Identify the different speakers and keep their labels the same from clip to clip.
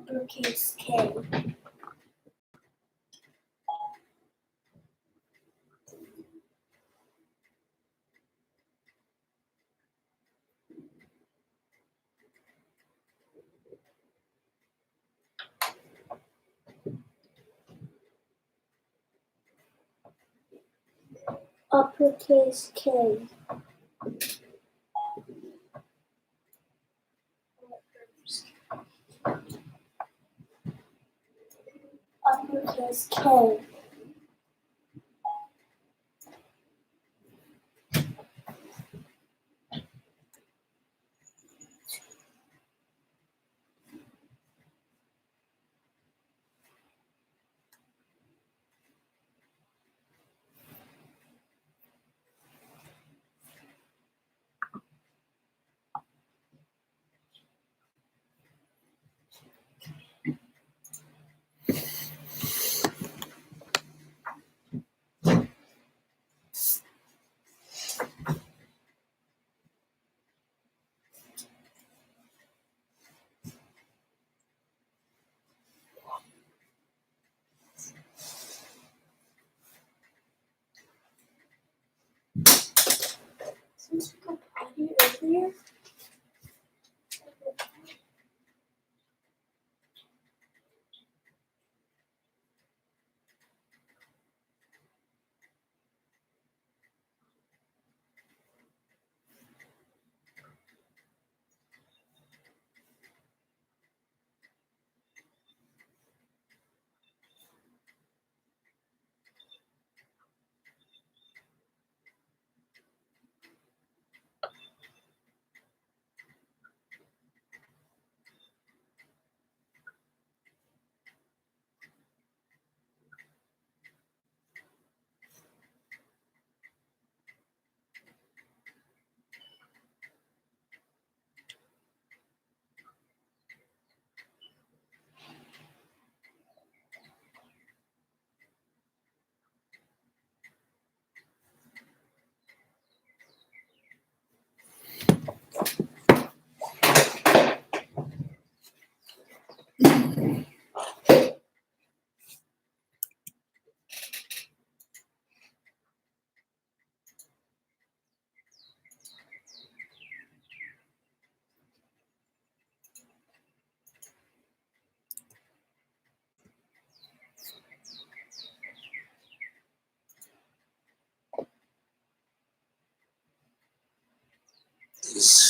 Speaker 1: uppercase K. Uppercase K. Uppercase K. Since we got potty earlier.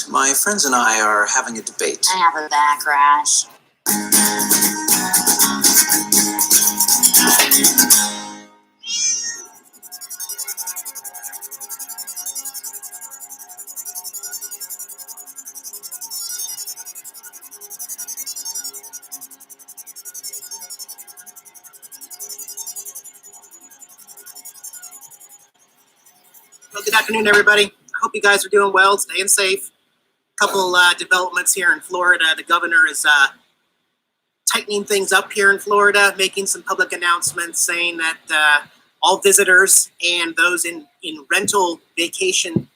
Speaker 2: My friends and I are having a debate.
Speaker 3: I have a back rash.
Speaker 2: Well, good afternoon, everybody. I hope you guys are doing well, staying safe. Couple developments here in Florida. The governor is tightening things up here in Florida, making some public announcements saying that all visitors and those in rental vacation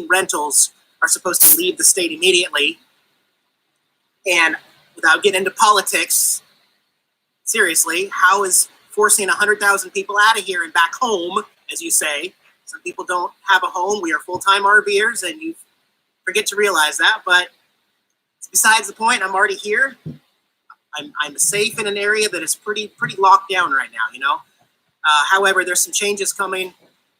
Speaker 2: rentals are supposed to leave the state immediately. And without getting into politics, seriously, how is forcing 100,000 people out of here and back home, as you say? Some people don't have a home. We are full-time RVers, and you forget to realize that, but besides the point. I'm already here. I'm safe in an area that is pretty locked down right now, you know. However, there's some changes coming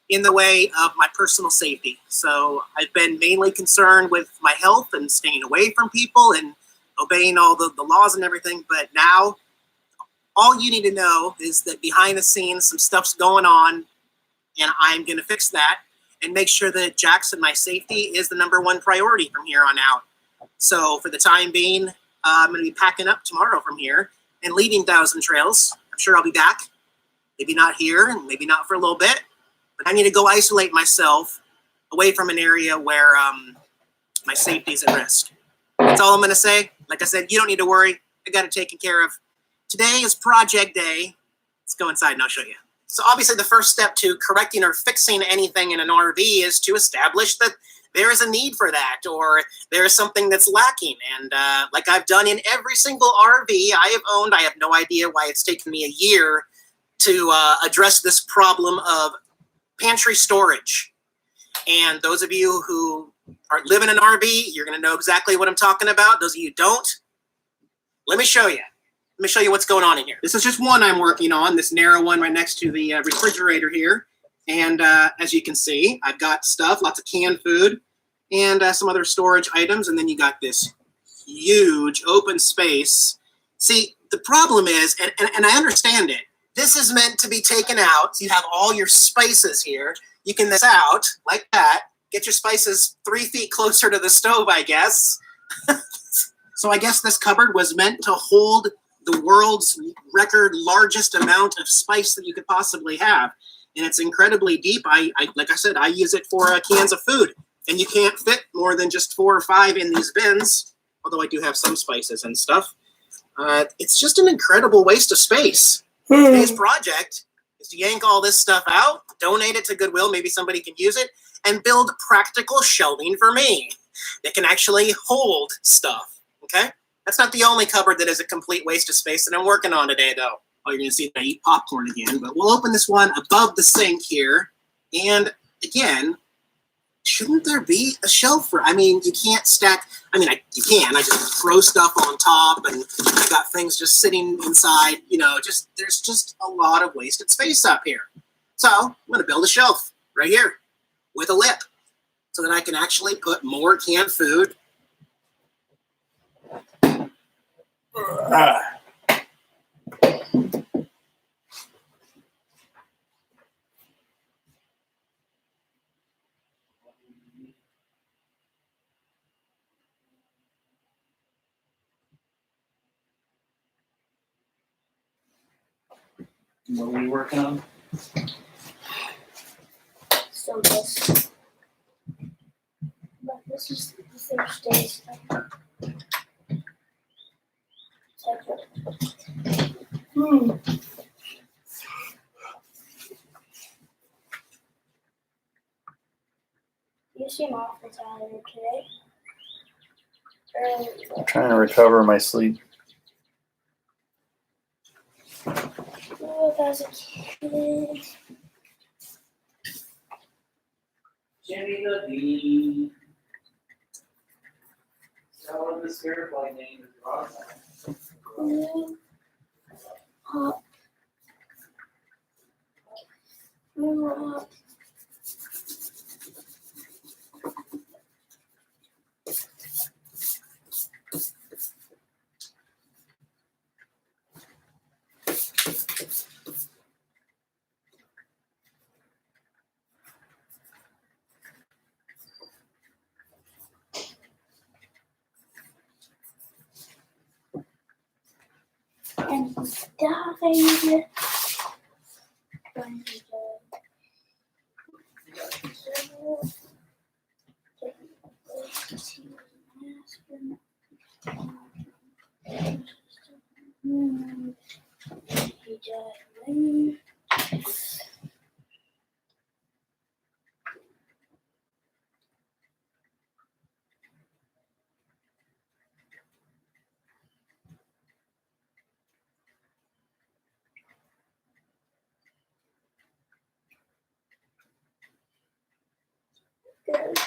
Speaker 2: in the way of my personal safety. So I've been mainly concerned with my health and staying away from people and obeying all the laws and everything. But now all you need to know is that behind the scenes, some stuff's going on, and I'm going to fix that and make sure that Jackson, my safety, is the #1 priority from here on out. So for the time being, I'm going to be packing up tomorrow from here and leaving Thousand Trails. I'm sure I'll be back. Maybe not here, and maybe not for a little bit. But I need to go isolate myself away from an area where my safety is at risk. That's all I'm going to say. Like I said, you don't need to worry. I got it taken care of. Today is project day. Let's go inside and I'll show you. So obviously the first step to correcting or fixing anything in an RV is to establish that there is a need for that, or there is something that's lacking. And like I've done in every single RV I have owned, I have no idea why it's taken me a year to address this problem of pantry storage. And those of you who live in an RV, you're going to know exactly what I'm talking about. Those of you who don't, let me show you. Let me show you what's going on in here. This is just one I'm working on, this narrow one right next to the refrigerator here. And as you can see, I've got stuff, lots of canned food, and some other storage items. And then you got this huge open space. See, the problem is, and I understand it, this is meant to be taken out. So you have all your spices here. You can this out like that. Get your spices 3 feet closer to the stove, I guess. So I guess this cupboard was meant to hold the world's record largest amount of spice that you could possibly have. And it's incredibly deep. I like I said, I use it for cans of food. And you can't fit more than just 4 or 5 in these bins, although I do have some spices and stuff. It's just an incredible waste of space. Today's project is to yank all this stuff out, donate it to Goodwill, maybe somebody can use it, and build practical shelving for me that can actually hold stuff, okay? That's not the only cupboard that is a complete waste of space that I'm working on today, though. Oh, you're going to see that I eat popcorn again, but we'll open this one above the sink here. And again, shouldn't there be a shelf for, I mean, you can't stack, you can, I just throw stuff on top and I got things just sitting inside, there's just a lot of wasted space up here. So I'm going to build a shelf right here with a lip so that I can actually put more canned food.
Speaker 3: What were you working on?
Speaker 1: So this. But this is the Thursday stuff. You seem awful tired today.
Speaker 3: I'm trying to recover my sleep.
Speaker 1: Oh, as a kid.
Speaker 3: Jimmy the Bee. Tell him the spirit boy name is Rob.
Speaker 1: Hop. Hop. And died. Good.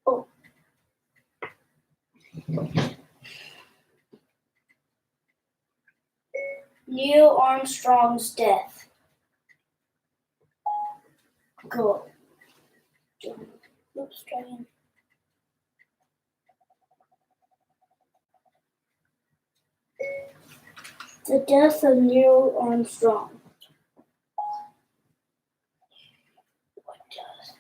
Speaker 1: Oh. Neil Armstrong's death. Go. Oops, try again. The death of Neil Armstrong. What does?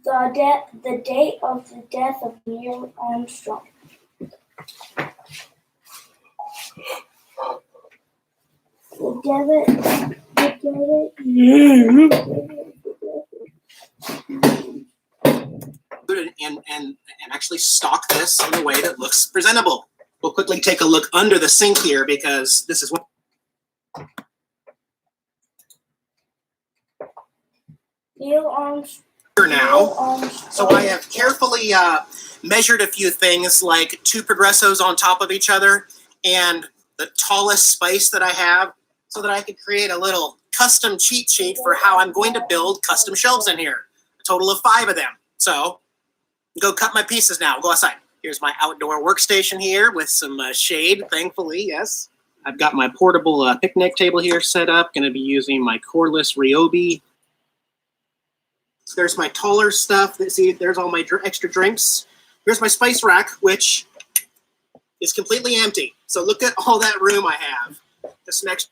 Speaker 1: The date of the death of Neil Armstrong.
Speaker 2: And actually stock this in a way that looks presentable. We'll quickly take a look under the sink here because this is what
Speaker 1: Neil Armstrong.
Speaker 2: now. So I have carefully measured a few things like 2 Progressos on top of each other and the tallest spice that I have so that I could create a little custom cheat sheet for how I'm going to build custom shelves in here. A total of 5 of them. So go cut my pieces now. Go outside. Here's my outdoor workstation here with some shade, thankfully, yes. I've got my portable picnic table here set up. Going to be using my cordless Ryobi. There's my taller stuff. See, there's all my extra drinks. Here's my spice rack, which is completely empty. So look at all that room I have. Just next.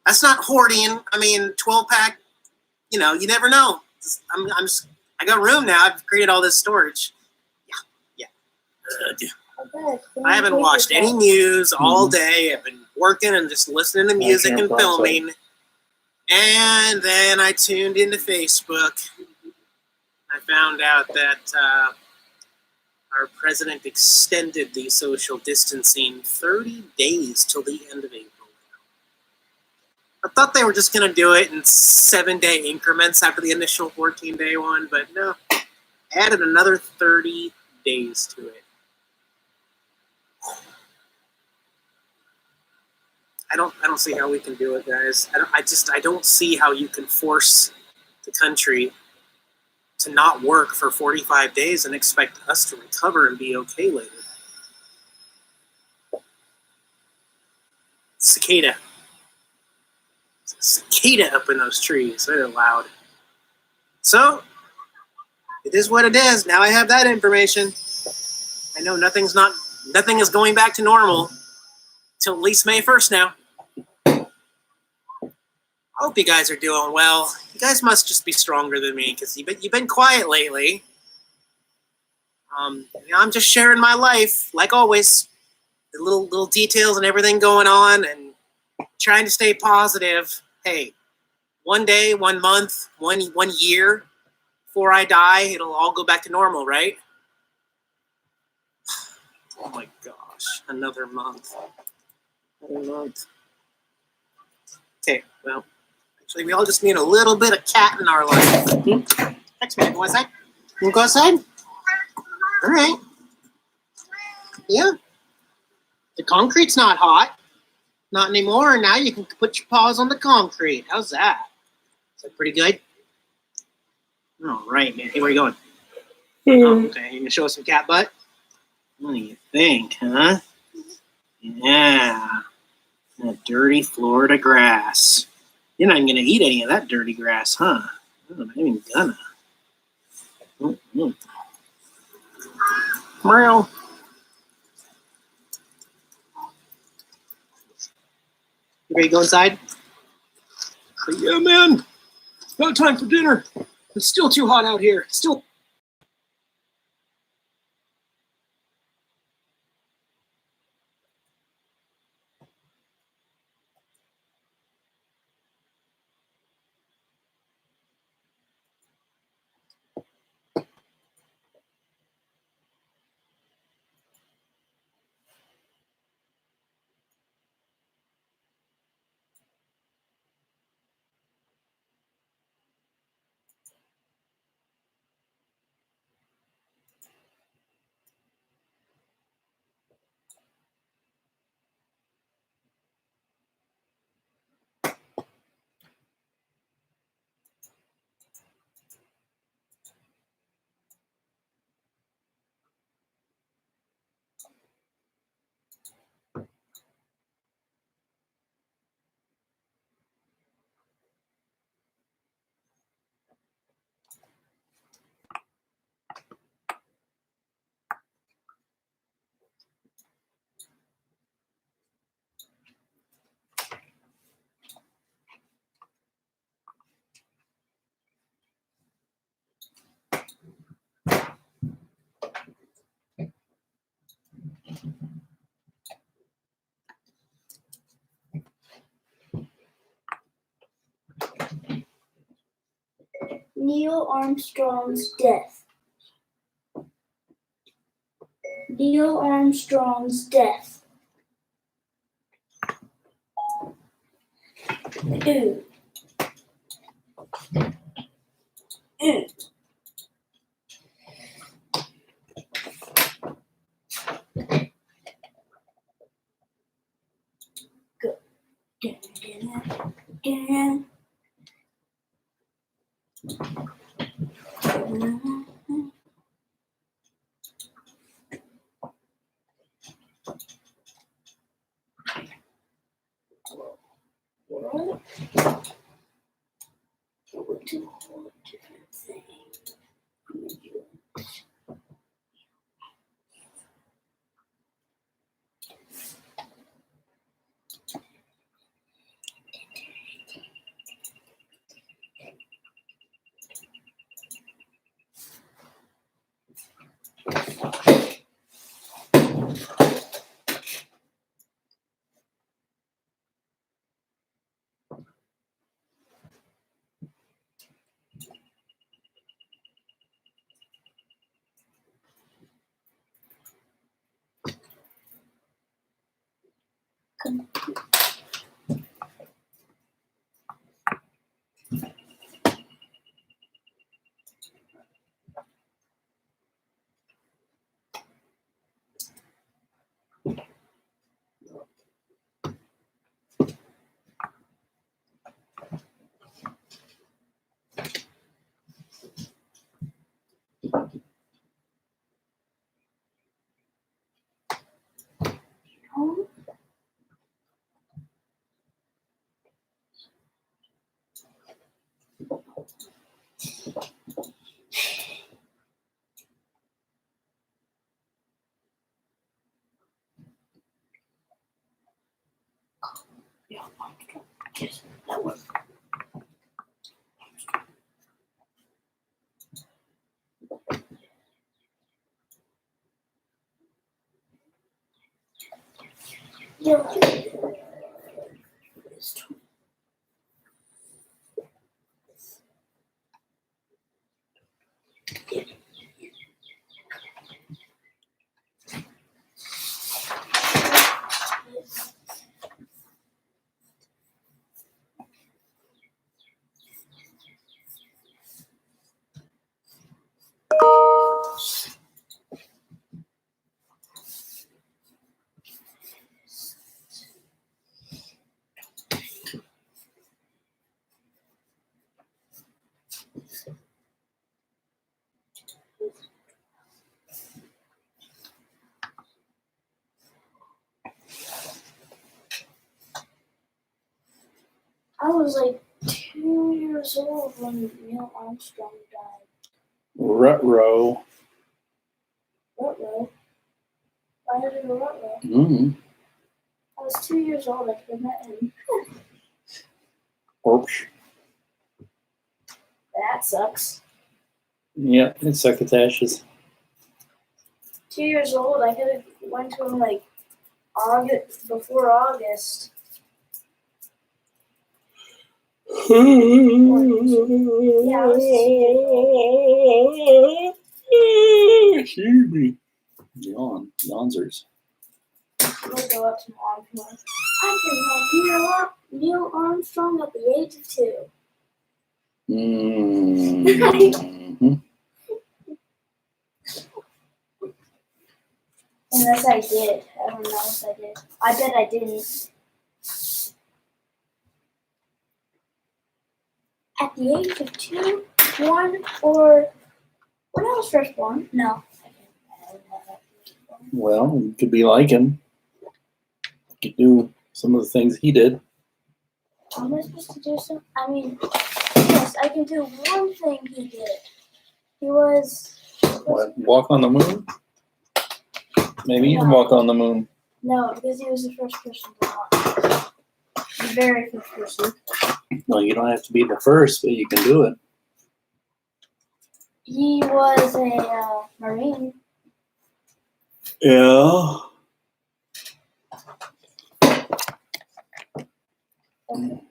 Speaker 2: That's not hoarding. I mean, 12-pack. You know, you never know. I got room now. I've created all this storage. Yeah. I haven't watched any news all day. I've been working and just listening to music and filming. And then I tuned into Facebook. I found out that our president extended the social distancing 30 days till the end of April. I thought they were just going to do it in 7-day increments after the initial 14-day one, but no. Added another 30 days to it. I don't see how we can do it, guys. I don't see how you can force the country to not work for 45 days and expect us to recover and be okay later. Cicada up in those trees. They're loud. So, it is what it is. Now I have that information. I know nothing is going back to normal till at least May 1st now. I hope you guys are doing well. You guys must just be stronger than me because you've been quiet lately. I'm just sharing my life, like always. The little details and everything going on and trying to stay positive. Hey, one day, 1 month, one year before I die, it'll all go back to normal, right? Oh my gosh, another month. Another month. Okay, well, actually, we all just need a little bit of cat in our life. Next minute, go outside. You go outside? All right. Yeah. The concrete's not hot. Not anymore. Now you can put your paws on the concrete. How's that? Is that pretty good? All right, man. Hey, where you going? Oh, okay. You gonna show us some cat butt? What do you think, huh? Yeah. That dirty Florida grass. You're not even gonna eat any of that dirty grass, huh? I'm not even gonna. Meow. You ready to go inside? Yeah, man. About time for dinner. It's still too hot out here. Still.
Speaker 1: Neil Armstrong's death. Neil Armstrong's death. Ooh. Ooh. Go. What? What a whole different thing. Oh. Yeah, Armstrong. Yes, that was. Yeah. I was like 2 years old when Neil Armstrong died.
Speaker 3: Ruh-roh.
Speaker 1: Ruh-roh. Why did it ruh-roh?
Speaker 3: Mm-hmm.
Speaker 1: I was 2 years old. I could have met him.
Speaker 3: Oops.
Speaker 1: That sucks.
Speaker 3: Yeah, it's succotashes.
Speaker 1: 2 years old. I could have went to him like August, before August. Yeah, I was 2 years
Speaker 3: Excuse me. Yawnzers.
Speaker 1: old. I'll go up to mom and be like, I can have Neil Armstrong at the age of 2.
Speaker 3: Mm-hmm.
Speaker 1: Unless I did. I don't know if I did. I bet I didn't. At the age of 2, 1, or when I was first born? No. I don't know that.
Speaker 3: Well, you could be like him. You could do some of the things he did.
Speaker 1: How am I supposed to do some? I mean, yes, I can do one thing he did. He was.
Speaker 3: What? Walk on the moon? Maybe you can walk on the moon.
Speaker 1: No, because he was the first person to walk. The very first person.
Speaker 3: Well, you don't have to be the first, but you can do it.
Speaker 1: He was a Marine.
Speaker 3: Yeah.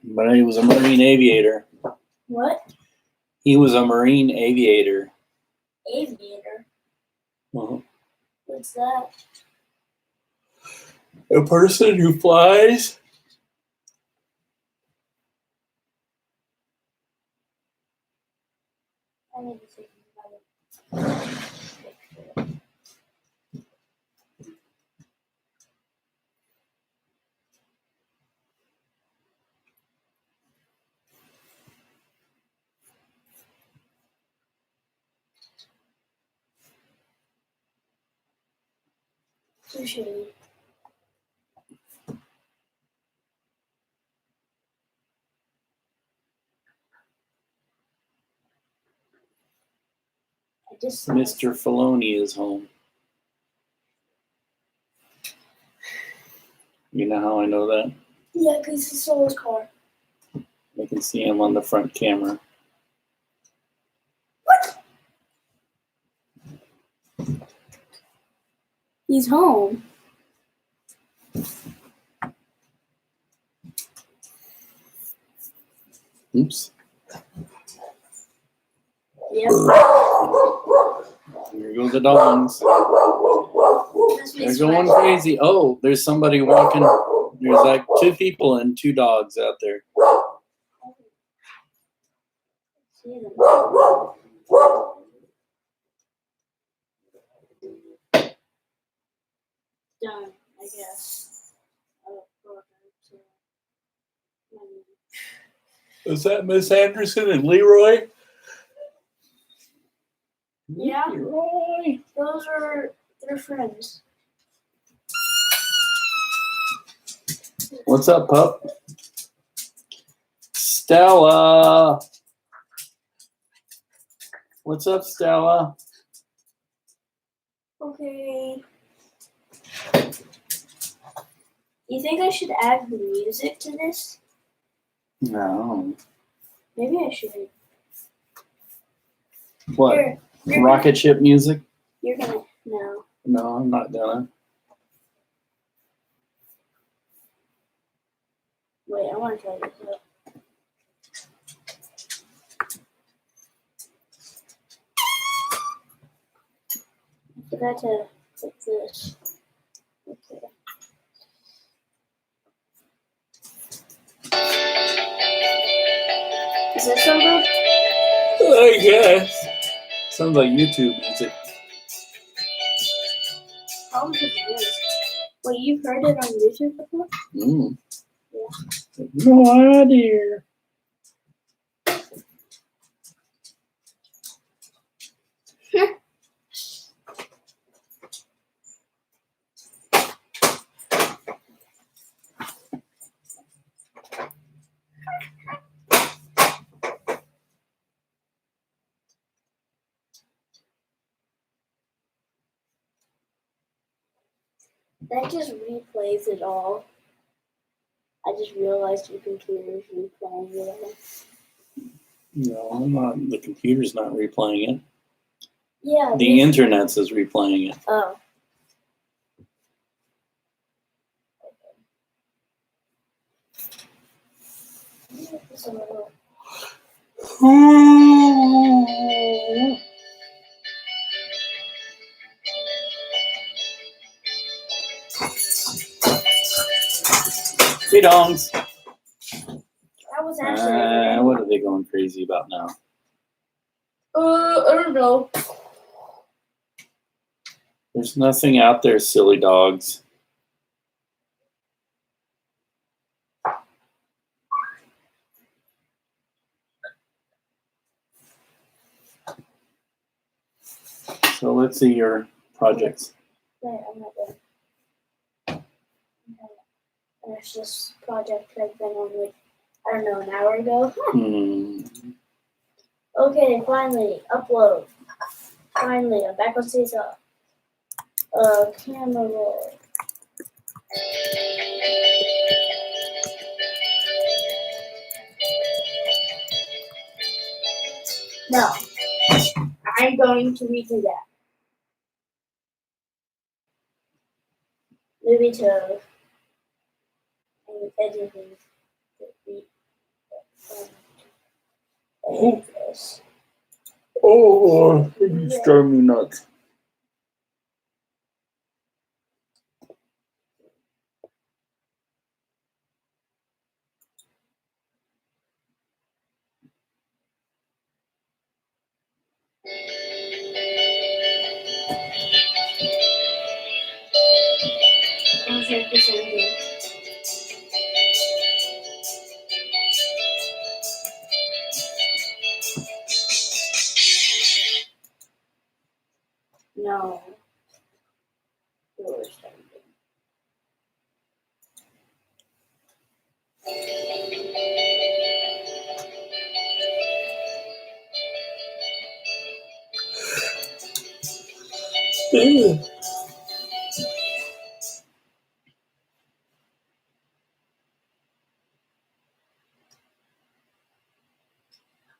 Speaker 3: But he was a Marine aviator.
Speaker 1: What?
Speaker 3: He was a Marine aviator.
Speaker 1: Aviator.
Speaker 3: Uh-huh.
Speaker 1: What What's that?
Speaker 3: A person who flies.
Speaker 1: I need to think about it. Sushi. I just
Speaker 3: Mr. Filoni is home. You know how I know that?
Speaker 1: Yeah, because he stole his car.
Speaker 3: I can see him on the front camera.
Speaker 1: What? He's home.
Speaker 3: Oops.
Speaker 1: Yep.
Speaker 3: Here go the dogs. They're going crazy. Oh, there's somebody walking. There's like 2 people and 2 dogs out there.
Speaker 1: See them. Done, I guess.
Speaker 3: Is that Miss Anderson and Leroy?
Speaker 1: Yeah.
Speaker 3: Leroy.
Speaker 1: Those are their friends.
Speaker 3: What's up, pup? Stella. What's up, Stella?
Speaker 1: Okay. You think I should add the music to this?
Speaker 3: No.
Speaker 1: Maybe I should.
Speaker 3: What?
Speaker 1: You're
Speaker 3: Rocket ship music?
Speaker 1: You're gonna no.
Speaker 3: No, I'm not gonna.
Speaker 1: Wait, I want to try this out. I forgot to put this. Okay. Is that something?
Speaker 3: I guess. Sounds like YouTube music.
Speaker 1: How is it this? Wait, you've heard it on YouTube before?
Speaker 3: Mm.
Speaker 1: Yeah.
Speaker 3: No idea.
Speaker 1: That just replays it all. I just realized your computer's replaying it all.
Speaker 3: No, I'm not. The computer's not replaying it.
Speaker 1: Yeah.
Speaker 3: The internet's is replaying it.
Speaker 1: Oh. It's a little.
Speaker 3: Hey, dongs.
Speaker 1: That was actually.
Speaker 3: What are they going crazy about now?
Speaker 1: I don't know.
Speaker 3: There's nothing out there, silly dogs. So let's see your projects.
Speaker 1: Wait, I'm not done. There's this project I've been on like, I don't know, an hour ago. Okay, finally, upload. Finally, I'm back on CSL. Camera roll. No, I'm going to redo that. Movie to editing. This.
Speaker 3: Oh, it's driving me nuts.
Speaker 1: make the same thing. No. The worst time.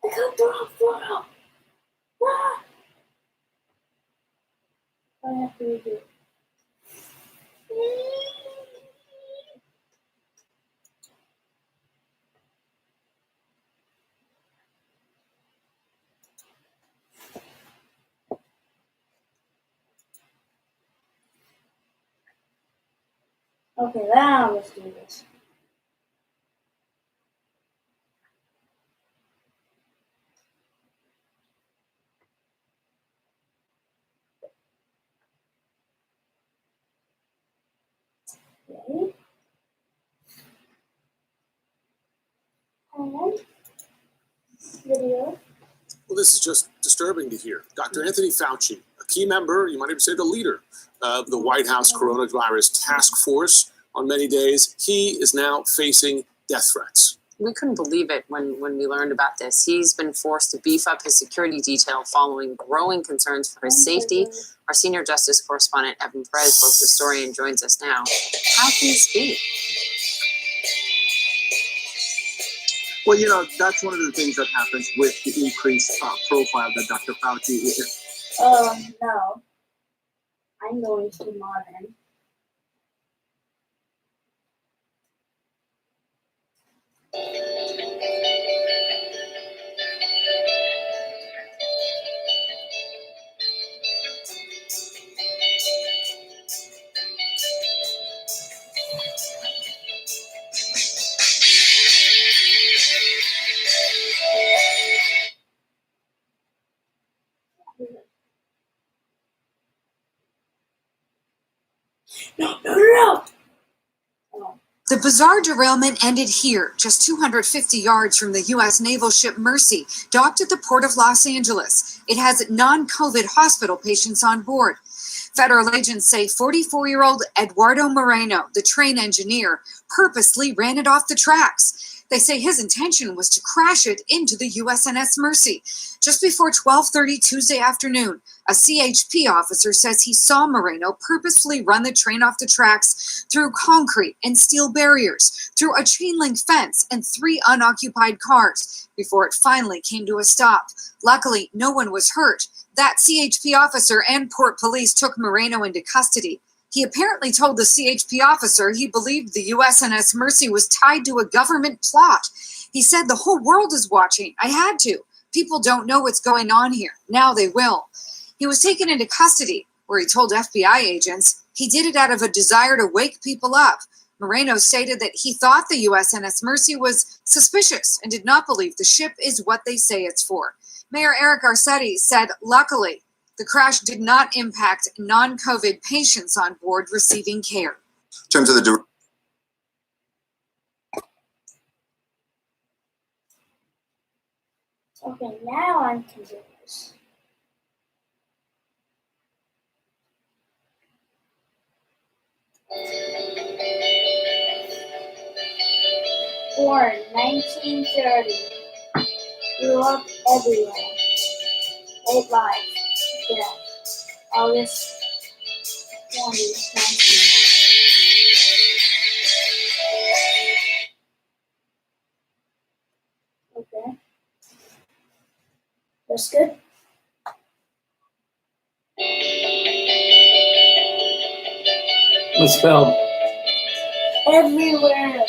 Speaker 1: I got the wrong photo. Ah! I have to redo it. Okay, now let's do this. Okay. And video.
Speaker 4: Well, this is just disturbing to hear. Dr. Anthony Fauci, a key member, you might even say the leader of the White House coronavirus task force on many days, he is now facing death threats.
Speaker 5: We couldn't believe it when we learned about this. He's been forced to beef up his security detail following growing concerns for his safety. Our senior justice correspondent, Evan Perez, broke the story and joins us now. How can this be?
Speaker 6: Well, you know, that's one of the things that happens with the increased profile that Dr. Fauci is.
Speaker 1: No. I'm going to modern. No.
Speaker 7: The bizarre derailment ended here, just 250 yards from the U.S. naval ship Mercy, docked at the port of Los Angeles. It has non-COVID hospital patients on board. Federal agents say 44-year-old Eduardo Moreno, the train engineer, purposely ran it off the tracks. They say his intention was to crash it into the USNS Mercy. Just before 12:30 Tuesday afternoon, a CHP officer says he saw Moreno purposefully run the train off the tracks through concrete and steel barriers, through a chain-link fence and 3 unoccupied cars, before it finally came to a stop. Luckily, no one was hurt. That CHP officer and Port Police took Moreno into custody. He apparently told the CHP officer he believed the USNS Mercy was tied to a government plot. He said, "The whole world is watching. I had to. People don't know what's going on here. Now they will." He was taken into custody, where he told FBI agents he did it out of a desire to wake people up. Moreno stated that he thought the USNS Mercy was suspicious and did not believe the ship is what they say it's for. Mayor Eric Garcetti said, luckily, the crash did not impact non-COVID patients on board receiving care.
Speaker 8: In terms of the
Speaker 1: Okay, now I'm confused. Born 1930. Grew up everywhere. Late life. Death. August 2019. Okay. That's good.
Speaker 3: What's spelled?
Speaker 1: Everywhere.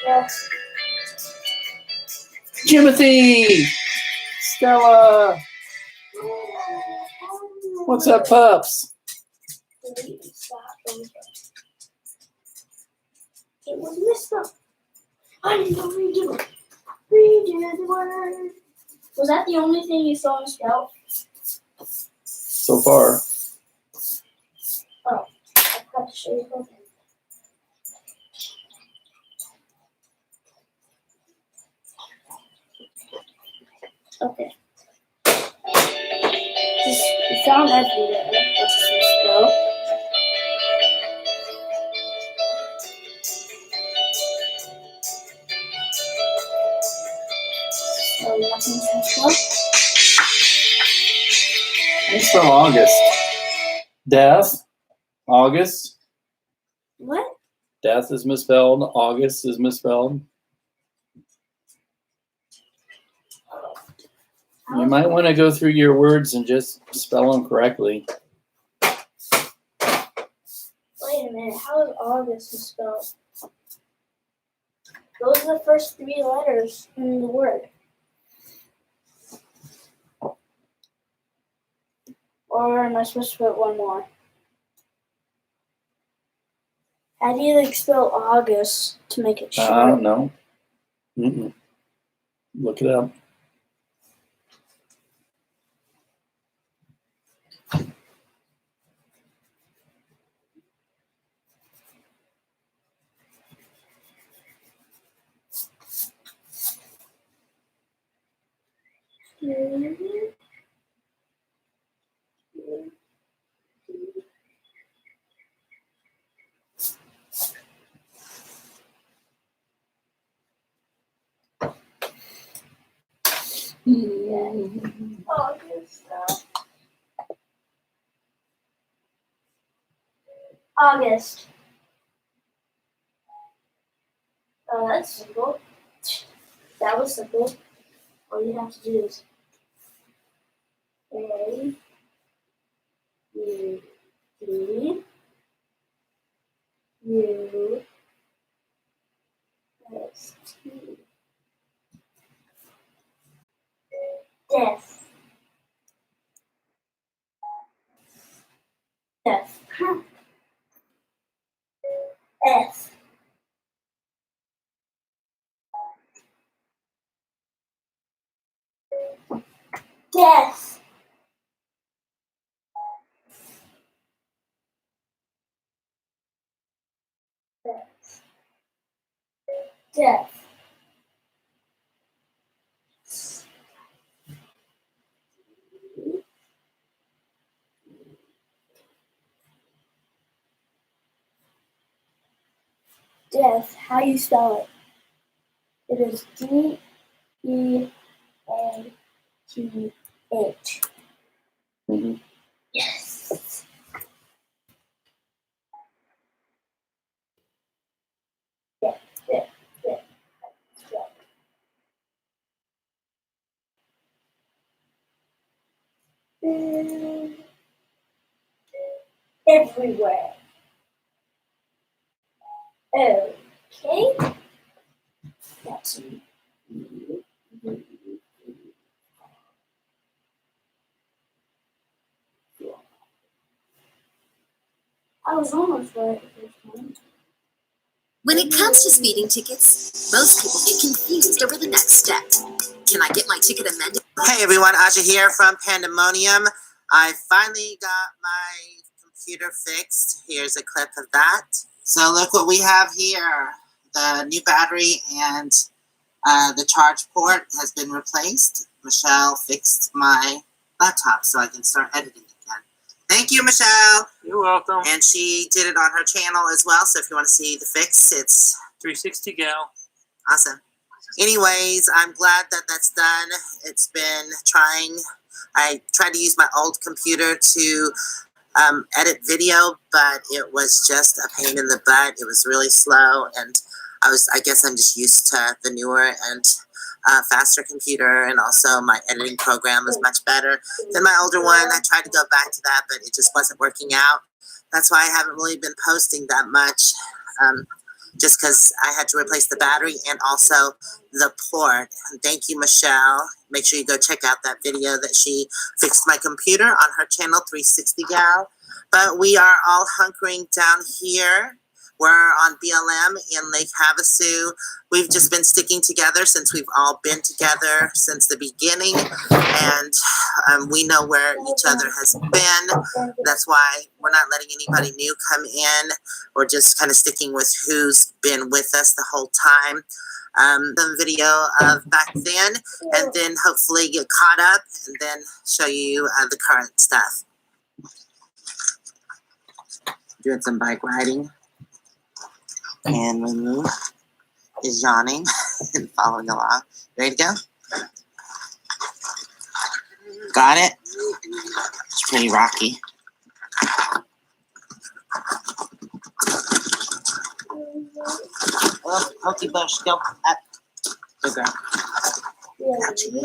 Speaker 1: Yes.
Speaker 3: Timothy! Stella! What's up, pups?
Speaker 1: Stop. It was messed up. I didn't know redo it. Redo the word. Was that the only thing you saw spelled?
Speaker 3: So far.
Speaker 1: to show you something. Okay. It's on everywhere. Let's just go. So nothing's misspelled.
Speaker 3: It's from August. Death. August.
Speaker 1: What?
Speaker 3: Death is misspelled. August is misspelled. You might want to go through your words and just spell them correctly.
Speaker 1: Wait a minute. How is August misspelled? Those are the first 3 letters in the word. Or am I supposed to put one more? How do you spell August to make it short?
Speaker 3: No. Mm-mm. Look it up.
Speaker 1: August. August. Oh, that's simple. That was simple. All you have to do is A, U, D, U, S, T. Death. Death. F. Death. Death. Death. How you spell it? It is D-E-A-T-H.
Speaker 3: Mm-hmm.
Speaker 1: Yes. Death. Death. Death. Death. Everywhere. Okay. That's I was almost right the first time.
Speaker 8: When it comes to speeding tickets, most people get confused over the next step. Can I get my ticket amended?
Speaker 2: Hey everyone, Aja here from Pandemonium. I finally got my computer fixed. Here's a clip of that. So look what we have here. The new battery and the charge port has been replaced. Michelle fixed my laptop so I can start editing again. Thank you, Michelle.
Speaker 9: You're welcome.
Speaker 2: And she did it on her channel as well. So if you want to see the fix, it's
Speaker 9: 360 gal.
Speaker 2: awesome. Anyways, I'm glad that that's done. It's been trying. I tried to use my old computer to edit video, but it was just a pain in the butt. It was really slow, and I guess I'm just used to the newer and faster computer, and also my editing program is much better than my older one. I tried to go back to that, but it just wasn't working out. That's why I haven't really been posting that much, just because I had to replace the battery and also the port. And thank you, Michelle. Make sure you go check out that video that she fixed my computer on her channel, 360 Gal. But we are all hunkering down here
Speaker 10: We're on BLM in Lake Havasu. We've just been sticking together since we've all been together since the beginning, and we know where each other has been. That's why we're not letting anybody new come in. We're just kind of sticking with who's been with us the whole time. Some video of back then, and then hopefully get caught up, and then show you the current stuff. Doing some bike riding. And Lulu is yawning and following along. Ready to go? Got it? It's pretty rocky. Oh, Pokey Bush, go up. Good girl.
Speaker 1: Yeah.